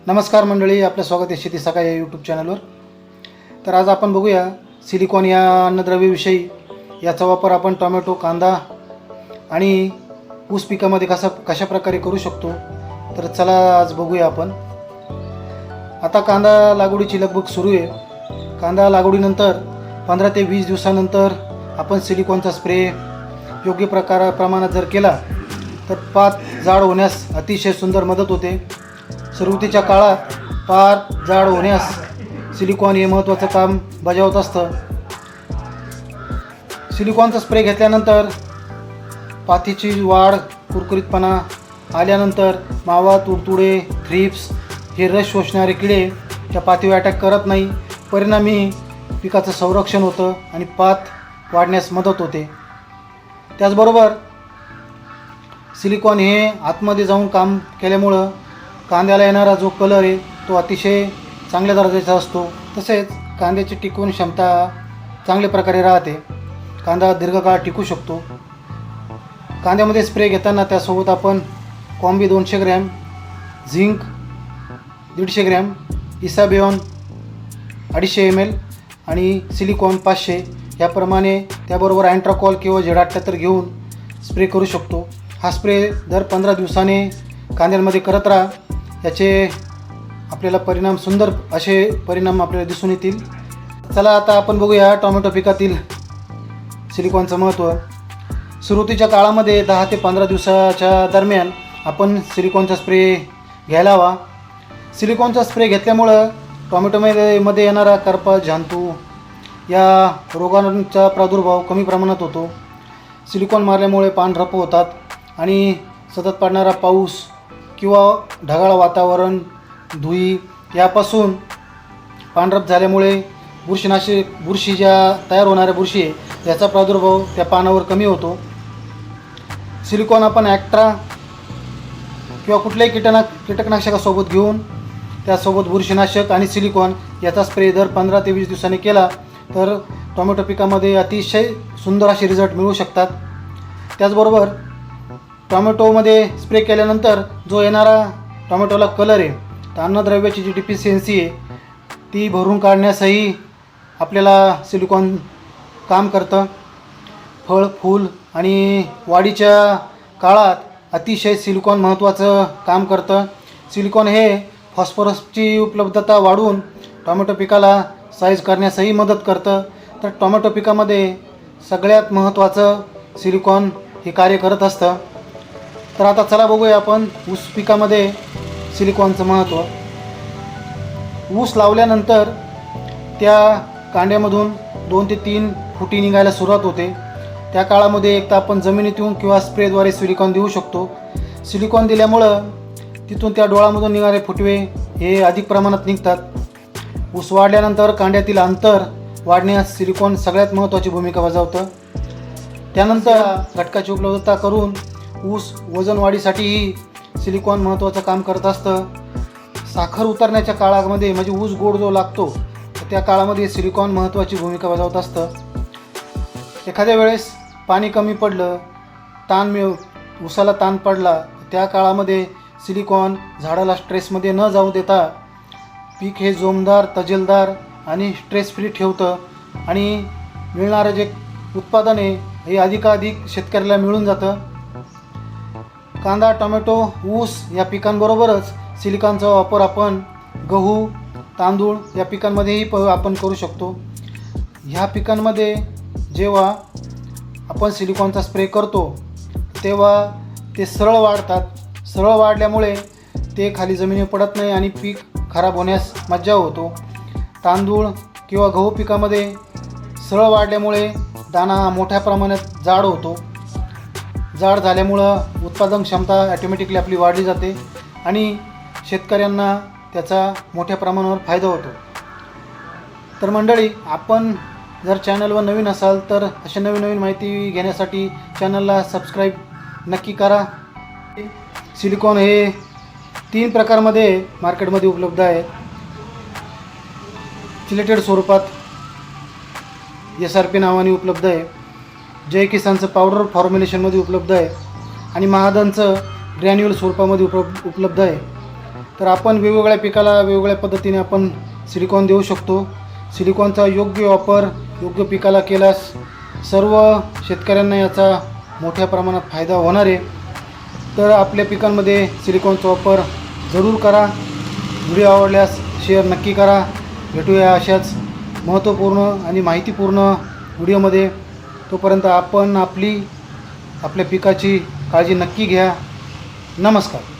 नमस्कार मंडळी, आपलं स्वागत आहे शेती सकाळ या यूट्यूब चॅनलवर. तर आज आपण बघूया सिलिकॉन या अन्नद्रव्याविषयी. याचा वापर आपण टोमॅटो, कांदा आणि ऊस पिकामध्ये कशा प्रकारे करू शकतो. तर चला आज बघूया आपण. आता कांदा लागवडीची लगबग सुरू आहे. कांदा लागवडीनंतर 15 ते 20 दिवसानंतर आपण सिलिकॉनचा स्प्रे योग्य प्रमाणात जर केला तर पात जाड होण्यास अतिशय सुंदर मदत होते. सुरुवातीच्या काळात पात जाड होण्यास सिलिकॉन हे महत्त्वाचं काम बजावत असतं. सिलिकॉनचा स्प्रे घेतल्यानंतर पातीची वाढ, कुरकुरीतपणा आल्यानंतर मावा, तुडतुडे, थ्रिप्स हे रस शोषणारे किडे त्या पातीवर अटॅक करत नाही. परिणामी पिकाचं संरक्षण होतं आणि पात वाढण्यास मदत होते. त्याचबरोबर सिलिकॉन हे आतमध्ये जाऊन काम केल्यामुळं कांद्याला येणारा जो कलर आहे तो अतिशय चांगल्या दर्जाचा असतो. तसेच कांद्याची टिकवून क्षमता चांगल्या प्रकारे राहते. कांदा दीर्घकाळ टिकू शकतो. कांद्यामध्ये स्प्रे घेताना त्यासोबत आपण combi 200 gram, zinc 150 gram, Isabion 250 ml आणि सिलिकॉन 500 याप्रमाणे त्याबरोबर अँट्राकॉल किंवा Z78 घेऊन स्प्रे करू शकतो. हा स्प्रे दर 15 दिवसाने कांद्यांमध्ये करत राहा. याचे आपल्याला सुंदर असे परिणाम आपल्याला दिसून येतील. चला आता आपण बघूया टोमॅटो पिकातील सिलिकॉनचं महत्त्व. सुरुवातीच्या काळामध्ये 10 ते 15 दिवसाच्या दरम्यान आपण सिलिकॉनचा स्प्रे घ्यायला हवा. सिलिकॉनचा स्प्रे घेतल्यामुळं टोमॅटोमध्ये येणारा करपा, जंतू या रोगांचा प्रादुर्भाव कमी प्रमाणात होतो. सिलिकॉन मारल्यामुळे पानरप होतात आणि सतत पडणारा पाऊस किंवा ढगाळ वातावरण, धुळी यापासून पांढरप झाल्यामुळे बुरशी ज्या तयार होणाऱ्या बुरशी आहे याचा प्रादुर्भाव त्या पानावर कमी होतो. सिलिकॉन आपण ॲक्ट्रा किंवा कुठल्याही कीटकनाशकासोबत घेऊन त्यासोबत बुरशीनाशक आणि सिलिकॉन याचा स्प्रे दर 15 ते 20 दिवसांनी केला तर टोमॅटो पिकामध्ये अतिशय सुंदर असे रिझल्ट मिळू शकतात. त्याचबरोबर टोमॅटोमध्ये स्प्रे केल्यानंतर जो येणारा टोमॅटोला कलर आहे तर अन्नद्रव्याची जी डिफिशियन्सी आहे ती भरून काढण्यासही आपल्याला सिलिकॉन काम करतं. फळ, फूल आणि वाढीच्या काळात अतिशय सिलिकॉन महत्त्वाचं काम करतं. सिलिकॉन हे फॉस्फरसची उपलब्धता वाढवून टोमॅटो पिकाला साईज करण्यासही मदत करतं. तर टोमॅटो पिकामध्ये सगळ्यात महत्त्वाचं सिलिकॉन हे कार्य करत असतं. तर आता चला बघूया आपण ऊस पिकामध्ये सिलिकॉनचं महत्त्व. ऊस लावल्यानंतर त्या कांड्यामधून 2 ते 3 फुटी निघायला सुरुवात होते. त्या काळामध्ये एक तर आपण जमिनीतून किंवा स्प्रेद्वारे सिलिकॉन देऊ शकतो. सिलिकॉन दिल्यामुळं तिथून त्या डोळामधून निघणारे फुटवे हे अधिक प्रमाणात निघतात. ऊस वाढल्यानंतर कांड्यातील अंतर वाढण्यास सिलिकॉन सगळ्यात महत्त्वाची भूमिका बजावतं. त्यानंतर घटकाची उपलब्धता करून ऊस वजन वाढीसाठीही सिलिकॉन महत्त्वाचं काम करत असतं. साखर उतरण्याच्या काळामध्ये म्हणजे ऊस गोड जो लागतो त्या काळामध्ये सिलिकॉन महत्त्वाची भूमिका बजावत असतं. एखाद्या वेळेस पाणी कमी पडलं, ऊसाला ताण पडला त्या काळामध्ये सिलिकॉन झाडाला स्ट्रेसमध्ये न जाऊ देता पीक हे जोमदार, तजेलदार आणि स्ट्रेस फ्री ठेवतं आणि मिळणारं जे उत्पादन आहे हे अधिकाधिक शेतकऱ्याला मिळून जातं. कांदा, टोमॅटो, ऊस या पिकांबरोबरच सिलिकॉनचा वापर आपण गहू, तांदूळ या पिकांमध्येही आपण करू शकतो. ह्या पिकांमध्ये जेव्हा आपण सिलिकॉनचा स्प्रे करतो तेव्हा ते सरळ वाढतात. सरळ वाढल्यामुळे ते खाली जमिनीवर पडत नाही आणि पीक खराब होण्यास मज्जाव होतो. तांदूळ किंवा गहू पिकामध्ये सरळ वाढल्यामुळे दाणा मोठ्या प्रमाणात जाड होतो. जाड झाल्यामुळं उत्पादन क्षमता ॲटोमॅटिकली आपली वाढली जाते आणि शेतकऱ्यांना त्याचा मोठ्या प्रमाणावर फायदा होतो. तर मंडळी, आपण जर चॅनलवर नवीन असाल तर अशा नवीन माहिती घेण्यासाठी चॅनलला सबस्क्राईब नक्की करा. सिलिकॉन हे 3 प्रकारमध्ये मार्केटमध्ये उपलब्ध आहे. चिलेटेड स्वरूपात SRP नावाने उपलब्ध आहे. जय किसानचं पावडर फॉर्म्युलेशनमध्ये उपलब्ध आहे आणि महादनचं ग्रॅन्युअल स्वरूपामध्ये उपलब्ध आहे. तर आपण वेगवेगळ्या पिकाला वेगवेगळ्या पद्धतीने आपण सिलिकॉन देऊ शकतो. सिलिकॉनचा योग्य वापर योग्य पिकाला केल्यास सर्व शेतकऱ्यांना याचा मोठ्या प्रमाणात फायदा होणार आहे. तर आपल्या पिकांमध्ये सिलिकॉनचा वापर जरूर करा. व्हिडिओ आवडल्यास शेअर नक्की करा. भेटूया अशाच महत्त्वपूर्ण आणि माहितीपूर्ण व्हिडिओमध्ये. तोपर्यंत आपण आपल्या पिकाची काळजी नक्की घ्या. नमस्कार.